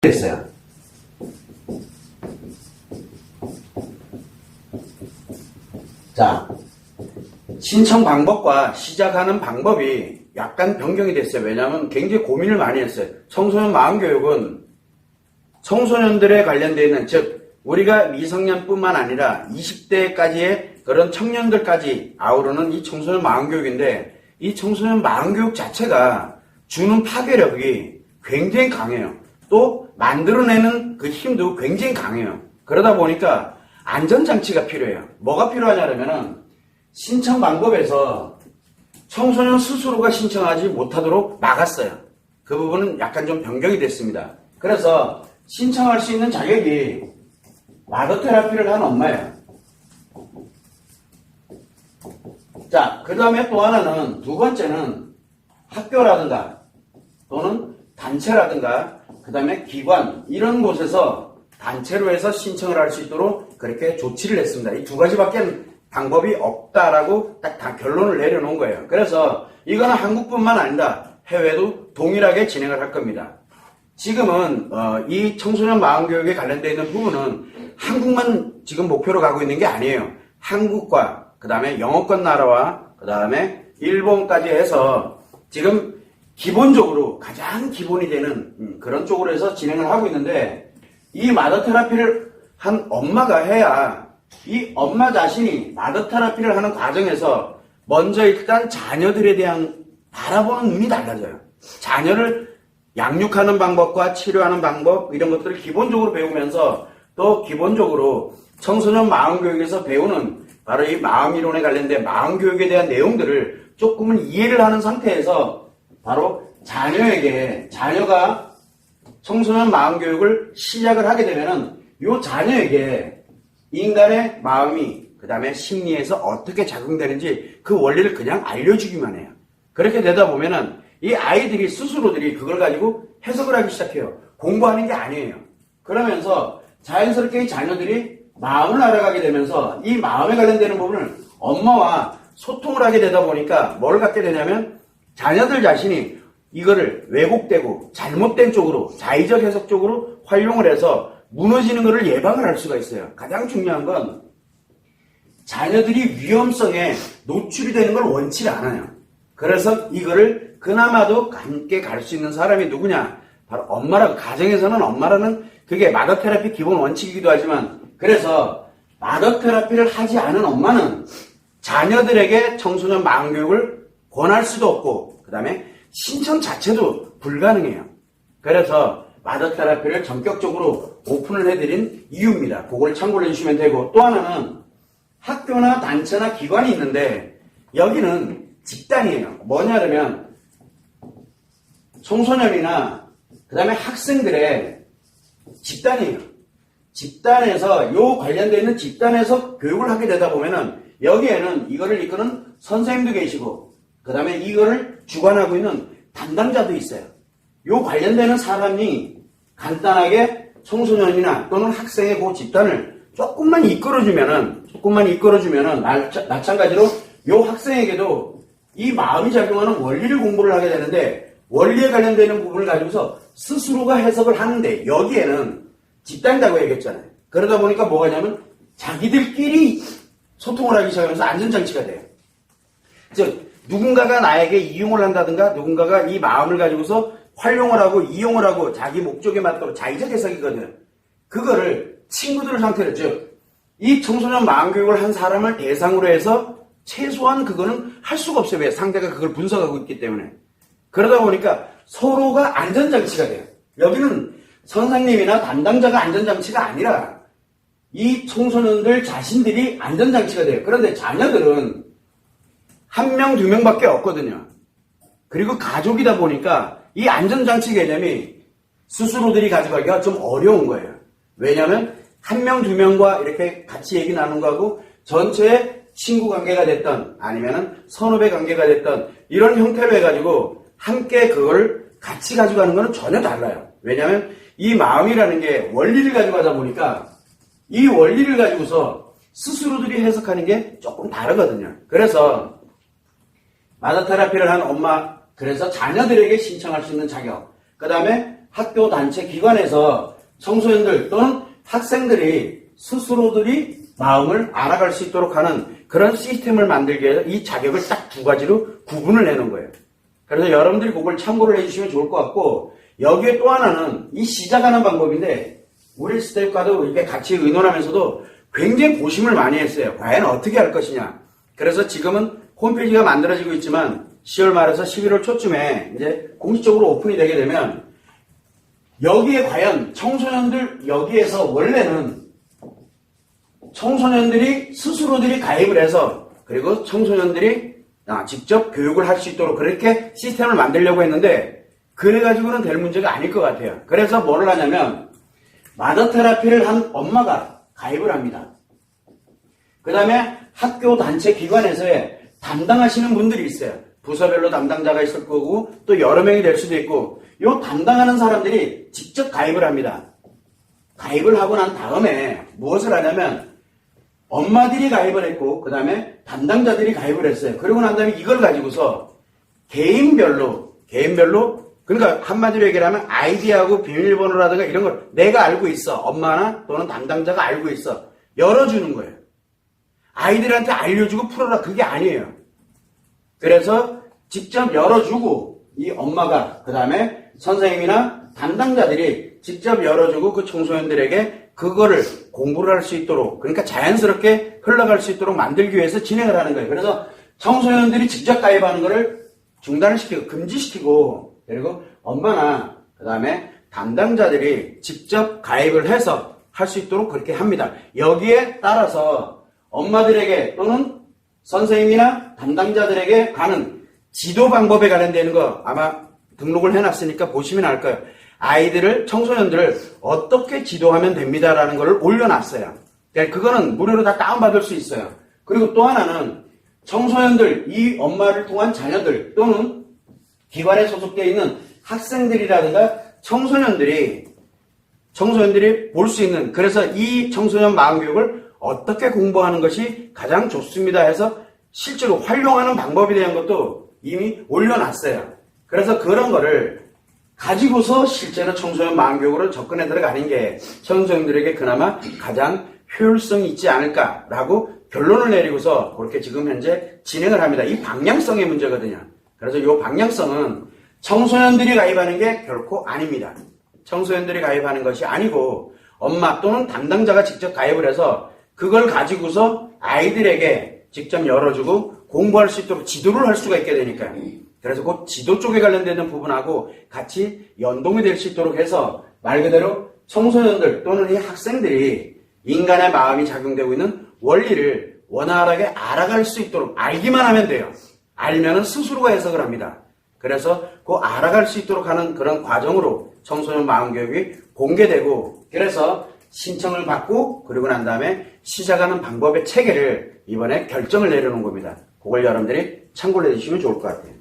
됐어요. 자, 신청 방법과 시작하는 방법이 약간 변경이 됐어요. 왜냐하면 굉장히 고민을 많이 했어요. 청소년 마음교육은 청소년들에 관련되어 있는, 즉 우리가 미성년뿐만 아니라 20대까지의 그런 청년들까지 아우르는 이 청소년 마음교육인데, 이 청소년 마음교육 자체가 주는 파괴력이 굉장히 강해요. 또 만들어내는 그 힘도 굉장히 강해요. 그러다 보니까 안전장치가 필요해요. 뭐가 필요하냐면은 신청 방법에서 청소년 스스로가 신청하지 못하도록 막았어요. 그 부분은 약간 좀 변경이 됐습니다. 그래서 신청할 수 있는 자격이 마더테라피를 한 엄마예요. 자, 그 다음에 또 하나는, 두 번째는 학교라든가 또는 단체라든가 그 다음에 기관, 이런 곳에서 단체로 해서 신청을 할 수 있도록 그렇게 조치를 했습니다. 이 두 가지밖에 방법이 없다라고 딱 다 결론을 내려놓은 거예요. 그래서 이거는 한국뿐만 아니라 해외도 동일하게 진행을 할 겁니다. 지금은 이 청소년 마음교육에 관련되어 있는 부분은 한국만 지금 목표로 가고 있는 게 아니에요. 한국과 그 다음에 영어권 나라와 그 다음에 일본까지 해서 지금 기본적으로 가장 기본이 되는 그런 쪽으로 해서 진행을 하고 있는데, 이 마더테라피를 한 엄마가 해야 이 엄마 자신이 마더테라피를 하는 과정에서 먼저 일단 자녀들에 대한 바라보는 눈이 달라져요. 자녀를 양육하는 방법과 치료하는 방법, 이런 것들을 기본적으로 배우면서 또 기본적으로 청소년 마음교육에서 배우는 바로 이 마음이론에 관련된 마음교육에 대한 내용들을 조금은 이해를 하는 상태에서 바로 자녀가 청소년 마음교육을 시작을 하게 되면은 요 자녀에게 인간의 마음이 그 다음에 심리에서 어떻게 작용되는지 그 원리를 그냥 알려주기만 해요. 그렇게 되다 보면은 이 아이들이 스스로들이 그걸 가지고 해석을 하기 시작해요. 공부하는 게 아니에요. 그러면서 자연스럽게 이 자녀들이 마음을 알아가게 되면서 이 마음에 관련되는 부분을 엄마와 소통을 하게 되다 보니까 뭘 갖게 되냐면, 자녀들 자신이 이거를 왜곡되고 잘못된 쪽으로, 자의적 해석 쪽으로 활용을 해서 무너지는 것을 예방을 할 수가 있어요. 가장 중요한 건 자녀들이 위험성에 노출이 되는 걸 원치 않아요. 그래서 이거를 그나마도 함께 갈 수 있는 사람이 누구냐? 바로 엄마라고, 가정에서는 엄마라는 그게 마더테라피 기본 원칙이기도 하지만, 그래서 마더테라피를 하지 않은 엄마는 자녀들에게 청소년 마음교육을 권할 수도 없고 그 다음에 신청 자체도 불가능해요. 그래서 마더테라피를 전격적으로 오픈을 해드린 이유입니다. 그걸 참고를 해주시면 되고, 또 하나는 학교나 단체나 기관이 있는데 여기는 집단이에요. 뭐냐면 청소년이나 그 다음에 학생들의 집단이에요. 집단에서 요 관련되어 있는 집단에서 교육을 하게 되다 보면은 여기에는 이거를 이끄는 선생님도 계시고 그 다음에 이거를 주관하고 있는 담당자도 있어요. 요 관련되는 사람이 간단하게 청소년이나 또는 학생의 그 집단을 조금만 이끌어주면은 마찬가지로 요 학생에게도 이 마음이 작용하는 원리를 공부를 하게 되는데, 원리에 관련되는 부분을 가지고서 스스로가 해석을 하는데, 여기에는 집단이라고 얘기했잖아요. 그러다 보니까 뭐가 냐면 자기들끼리 소통을 하기 시작하면서 안전장치가 돼요. 즉 누군가가 나에게 이용을 한다든가 누군가가 이 마음을 가지고서 활용을 하고 이용을 하고 자기 목적에 맞도록 자의적 해석이거든. 그거를 친구들 상태로, 즉 이 청소년 마음교육을 한 사람을 대상으로 해서 최소한 그거는 할 수가 없어요. 왜? 상대가 그걸 분석하고 있기 때문에. 그러다 보니까 서로가 안전장치가 돼요. 여기는 선생님이나 담당자가 안전장치가 아니라 이 청소년들 자신들이 안전장치가 돼요. 그런데 자녀들은 한 명, 두 명밖에 없거든요. 그리고 가족이다 보니까 이 안전장치 개념이 스스로들이 가져가기가 좀 어려운 거예요. 왜냐하면 한 명, 두 명과 이렇게 같이 얘기 나눈 거하고 전체의 친구 관계가 됐던 아니면은 선후배 관계가 됐던 이런 형태로 해가지고 함께 그걸 같이 가져가는 거는 전혀 달라요. 왜냐하면 이 마음이라는 게 원리를 가져가다 보니까 이 원리를 가지고서 스스로들이 해석하는 게 조금 다르거든요. 그래서 마더테라피를 한 엄마, 그래서 자녀들에게 신청할 수 있는 자격, 그 다음에 학교 단체 기관에서 청소년들 또는 학생들이 스스로들이 마음을 알아갈 수 있도록 하는 그런 시스템을 만들기 위해서 이 자격을 딱 두 가지로 구분을 내놓은 거예요. 그래서 여러분들이 그걸 참고를 해주시면 좋을 것 같고, 여기에 또 하나는 이 시작하는 방법인데, 우리 스태프과도 이렇게 같이 의논하면서도 굉장히 고심을 많이 했어요. 과연 어떻게 할 것이냐. 그래서 지금은 홈페이지가 만들어지고 있지만 10월 말에서 11월 초쯤에 이제 공식적으로 오픈이 되게 되면 여기에 과연 청소년들, 여기에서 원래는 청소년들이 스스로들이 가입을 해서 그리고 청소년들이 직접 교육을 할 수 있도록 그렇게 시스템을 만들려고 했는데, 그래가지고는 될 문제가 아닐 것 같아요. 그래서 뭐를 하냐면 마더 테라피를 한 엄마가 가입을 합니다. 그 다음에 학교 단체 기관에서의 담당하시는 분들이 있어요. 부서별로 담당자가 있을 거고 또 여러 명이 될 수도 있고, 요 담당하는 사람들이 직접 가입을 합니다. 가입을 하고 난 다음에 무엇을 하냐면 엄마들이 가입을 했고 그 다음에 담당자들이 가입을 했어요. 그러고 난 다음에 이걸 가지고서 개인별로 그러니까 한마디로 얘기하면 아이디하고 비밀번호라든가 이런 걸 내가 알고 있어. 엄마나 또는 담당자가 알고 있어. 열어주는 거예요. 아이들한테 알려주고 풀어라, 그게 아니에요. 그래서 직접 열어주고 이 엄마가 그 다음에 선생님이나 담당자들이 직접 열어주고 그 청소년들에게 그거를 공부를 할 수 있도록, 그러니까 자연스럽게 흘러갈 수 있도록 만들기 위해서 진행을 하는 거예요. 그래서 청소년들이 직접 가입하는 거를 중단을 시키고 금지시키고, 그리고 엄마나 그 다음에 담당자들이 직접 가입을 해서 할 수 있도록 그렇게 합니다. 여기에 따라서 엄마들에게 또는 선생님이나 담당자들에게 가는 지도 방법에 관련되는 거 아마 등록을 해놨으니까 보시면 알 거예요. 아이들을, 청소년들을 어떻게 지도하면 됩니다라는 걸 올려놨어요. 그러니까 그거는 무료로 다 다운받을 수 있어요. 그리고 또 하나는 청소년들, 이 엄마를 통한 자녀들 또는 기관에 소속되어 있는 학생들이라든가 청소년들이 볼 수 있는, 그래서 이 청소년 마음교육을 어떻게 공부하는 것이 가장 좋습니다 해서 실제로 활용하는 방법에 대한 것도 이미 올려놨어요. 그래서 그런 거를 가지고서 실제로 청소년 마음교육으로 접근해 들어가는 게 청소년들에게 그나마 가장 효율성이 있지 않을까라고 결론을 내리고서 그렇게 지금 현재 진행을 합니다. 이 방향성의 문제거든요. 그래서 이 방향성은 청소년들이 가입하는 게 결코 아닙니다. 청소년들이 가입하는 것이 아니고 엄마 또는 담당자가 직접 가입을 해서 그걸 가지고서 아이들에게 직접 열어주고 공부할 수 있도록 지도를 할 수가 있게 되니까요. 그래서 그 지도 쪽에 관련되는 부분하고 같이 연동이 될 수 있도록 해서 말 그대로 청소년들 또는 이 학생들이 인간의 마음이 작용되고 있는 원리를 원활하게 알아갈 수 있도록 알기만 하면 돼요. 알면은 스스로가 해석을 합니다. 그래서 그 알아갈 수 있도록 하는 그런 과정으로 청소년 마음교육이 공개되고, 그래서 신청을 받고 그리고 난 다음에 시작하는 방법의 체계를 이번에 결정을 내려놓은 겁니다. 그걸 여러분들이 참고를 해주시면 좋을 것 같아요.